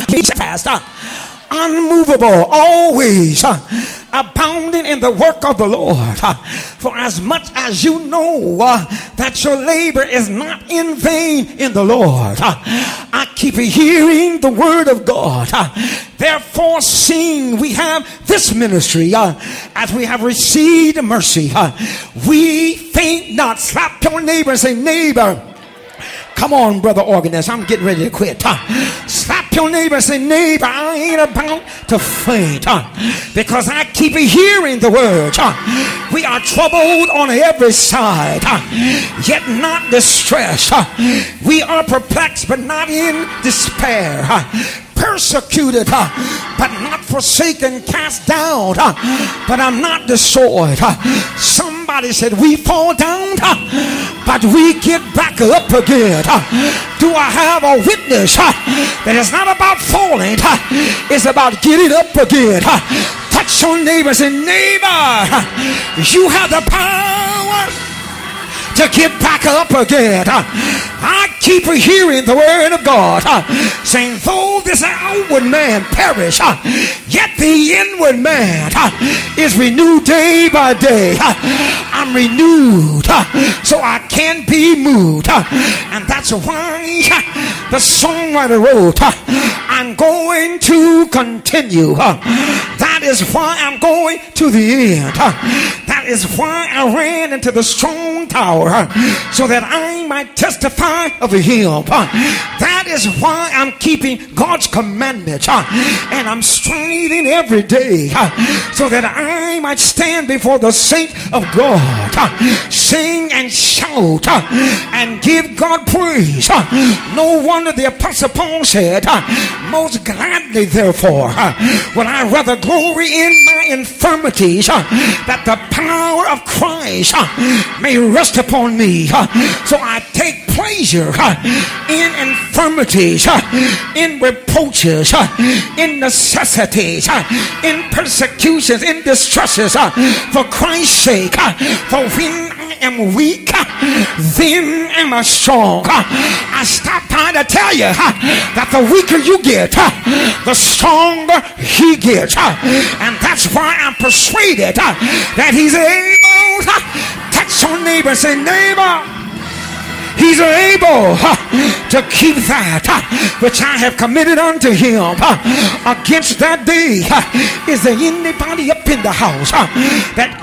fast, unmovable, always abounding in the work of the Lord. For as much as you know that your labor is not in vain in the Lord, I keep hearing the word of God. Therefore, seeing we have this ministry, as we have received mercy, we faint not. Slap your neighbor and say, neighbor. Come on, brother organist, I'm getting ready to quit. Slap your neighbor and say, neighbor, I ain't about to faint, because I keep hearing the word. We are troubled on every side, yet not distressed. We are perplexed, but not in despair. Persecuted, but not forsaken, cast down, but I'm not destroyed. Somebody said we fall down, but we get back up again. Do I have a witness that it's not about falling, it's about getting up again? Touch your neighbor and say, neighbor, you have the power to get back up again. I keep hearing the word of God saying, though this outward man perish, yet the inward man is renewed day by day. I'm renewed, so I can't be moved. And that's why the songwriter wrote, I'm going to continue. That is why I'm going to the end. That is why I ran into the strong tower, so that I might testify of him. That is why I'm keeping God's commandments, and I'm striving every day, so that I might stand before the saints of God, sing and shout and give God praise. No wonder the apostle Paul said, most gladly therefore will I rather glory in my infirmities, that the power of Christ may rest upon me. So I take pleasure in infirmities, in reproaches, in necessities, in persecutions, in distresses, for Christ's sake. For when I am weak, then am I strong. I stop by to tell you that the weaker you get, the stronger he gets. And that's why I'm persuaded that he's able. Touch your neighbor and say, neighbor, he's able to keep that which I have committed unto him against that day. Is there anybody up in the house that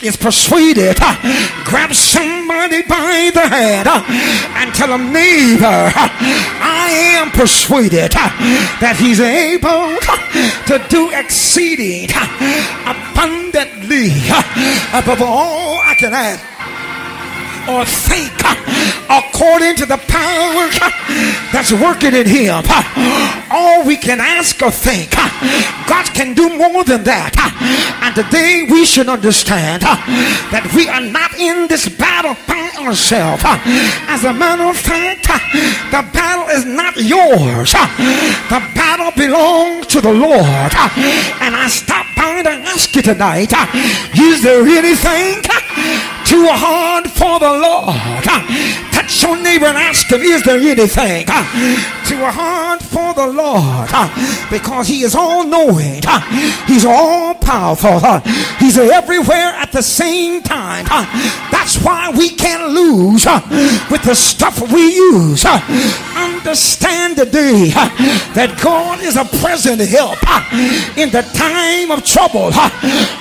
is persuaded? Grab somebody by the hand and tell them, neighbor, I am persuaded that he's able to do exceeding abundantly above all I can ask or think, according to the power that's working in him. All we can ask or think, God can do more than that. And today we should understand that we are not in this battle by ourselves. As a matter of fact, the battle is not yours. The battle belongs to the Lord. And I stop by to ask you tonight, is there anything too hard for the Lord? Touch your neighbor and ask him, is there anything too hard for the Lord? Because he is all knowing, he's all powerful, he's everywhere at the same time. That's why we can't lose with the stuff we use. Understand today that God is a present help in the time of trouble.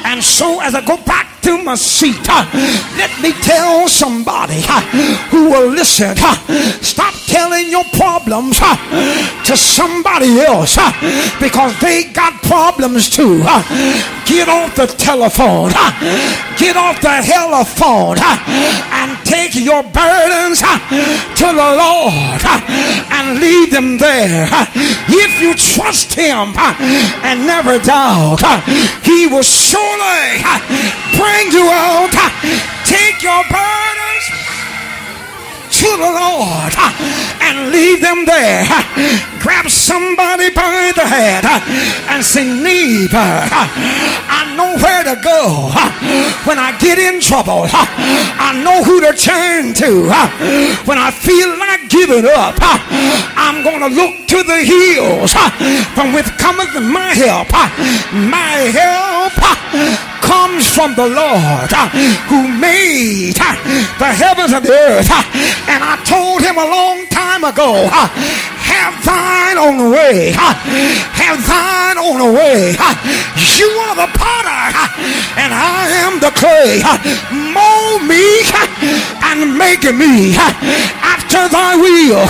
And so as I go back to my seat, let me tell somebody who will listen, stop telling your problems to somebody else, because they got problems too. Get off the telephone, get off the telephone, and take your burdens to the Lord and leave them there. If you trust him and never doubt, he will surely bring you out. Take your burdens to the Lord and leave them there. Grab somebody by the hand and say, neighbor, I know where to go when I get in trouble. I know who to turn to when I feel like giving up. I'm going to look to the hills from which cometh my help. My help comes from the Lord who made the heavens and the earth. And I told him a long time ago, have thine own way. Have thine own way. You are the potter and I am the clay. Mold me and make me after thy will.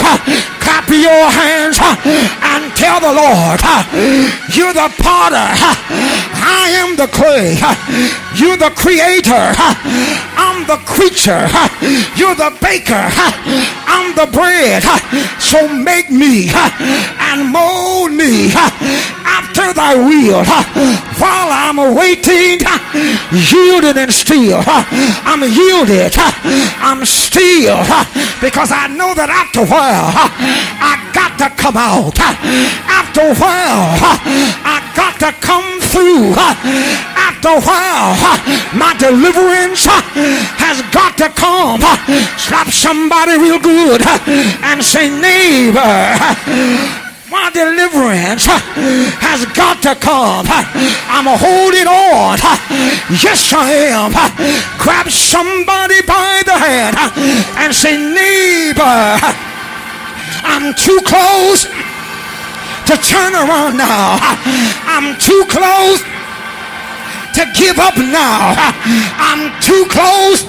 Clap your hands and tell the Lord, you're the potter, I am the clay. You're the creator, I'm the creature. You're the baker, I'm the bread. So make me and mold me after thy will. While I'm waiting, yielded and still, I'm yielded, I'm still, because I know that after a while I got to come out. After a while I got to come through. After a while my deliverance has got to come. Slap somebody real good and say, neighbor, my deliverance has got to come. I'm holding on. Yes, I am. Grab somebody by the hand and say, neighbor, I'm too close to turn around now. I'm too close to give up now. I'm too close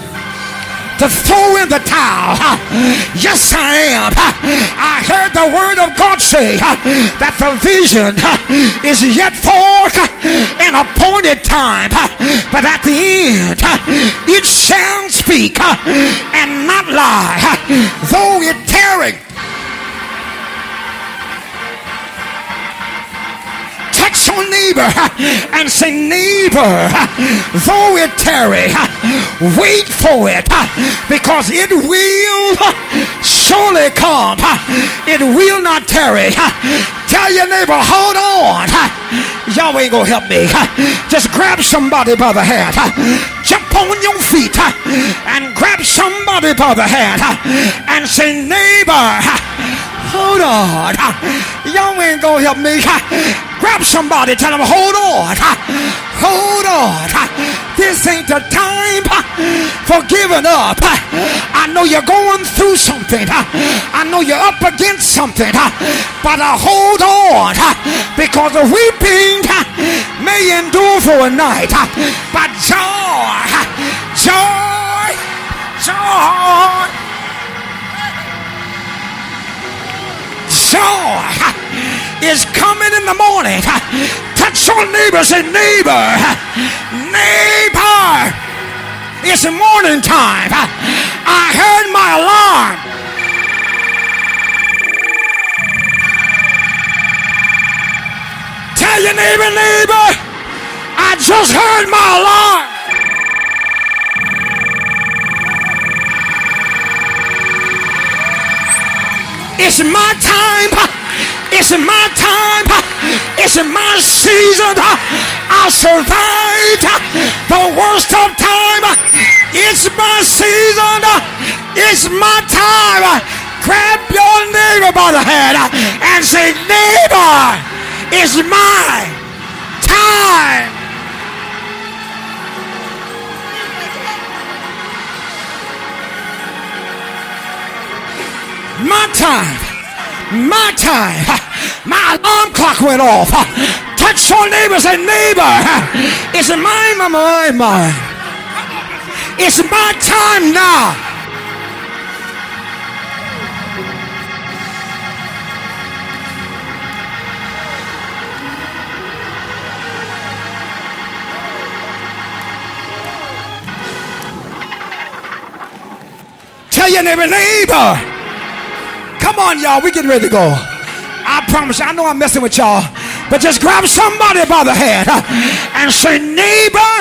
to throw in the towel. Yes, I am. I heard the word of God say that the vision is yet for an appointed time, but at the end it shall speak and not lie. Though it tarry, touch your neighbor and say, neighbor, though it tarry, wait for it, because it will surely come. It will not tarry. Tell your neighbor, hold on. Y'all ain't gonna help me. Just grab somebody by the hand. Jump on your feet and grab somebody by the hand and say, neighbor, hold on. Y'all ain't gonna help me. Grab somebody, tell them, hold on. Hold on. This ain't the time for giving up. I know you're going through something. I know you're up against something. But hold on, because the weeping may endure for a night. But joy, joy, joy, joy is coming in the morning. Touch your neighbor, say, neighbor, neighbor, it's morning time. I heard my alarm. Tell your neighbor, neighbor, I just heard my alarm. It's my time. It's my time. It's my season. I survived the worst of time. It's my season. It's my time. Grab your neighbor by the hand and say, neighbor, it's my time. My time. My time. My alarm clock went off. Touch your neighbor, say, neighbor, it's mine. It's my time now. Tell your neighbor, neighbor. Come on, y'all, we getting ready to go. I promise you, I know I'm messing with y'all, but just grab somebody by the hand and say, neighbor,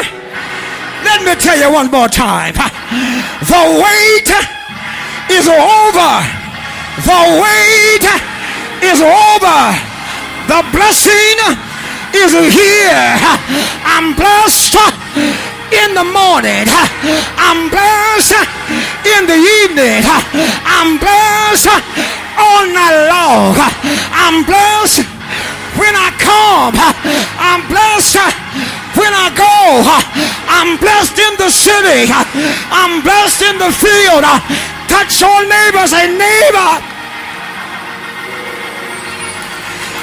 let me tell you one more time. The wait is over. The wait is over. The blessing is here. I'm blessed in the morning. I'm blessed in the evening. I'm blessed all night long. I'm blessed when I come. I'm blessed when I go. I'm blessed in the city. I'm blessed in the field. Touch your neighbor. Say, neighbor,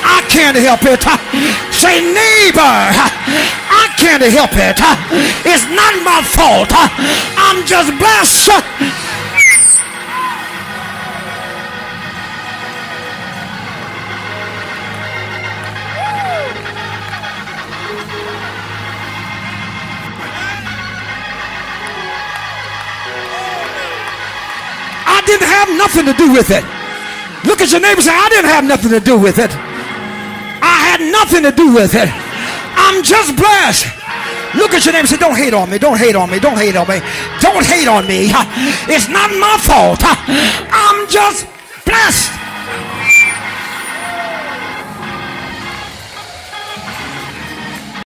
I can't help it. Say, neighbor, I can't help it. It's not my fault. I'm just blessed. I didn't have nothing to do with it. Look at your neighbor and say, I didn't have nothing to do with it. I had nothing to do with it. I'm just blessed. Look at your neighbor and say, don't hate on me. Don't hate on me. Don't hate on me. Don't hate on me. It's not my fault. I'm just blessed.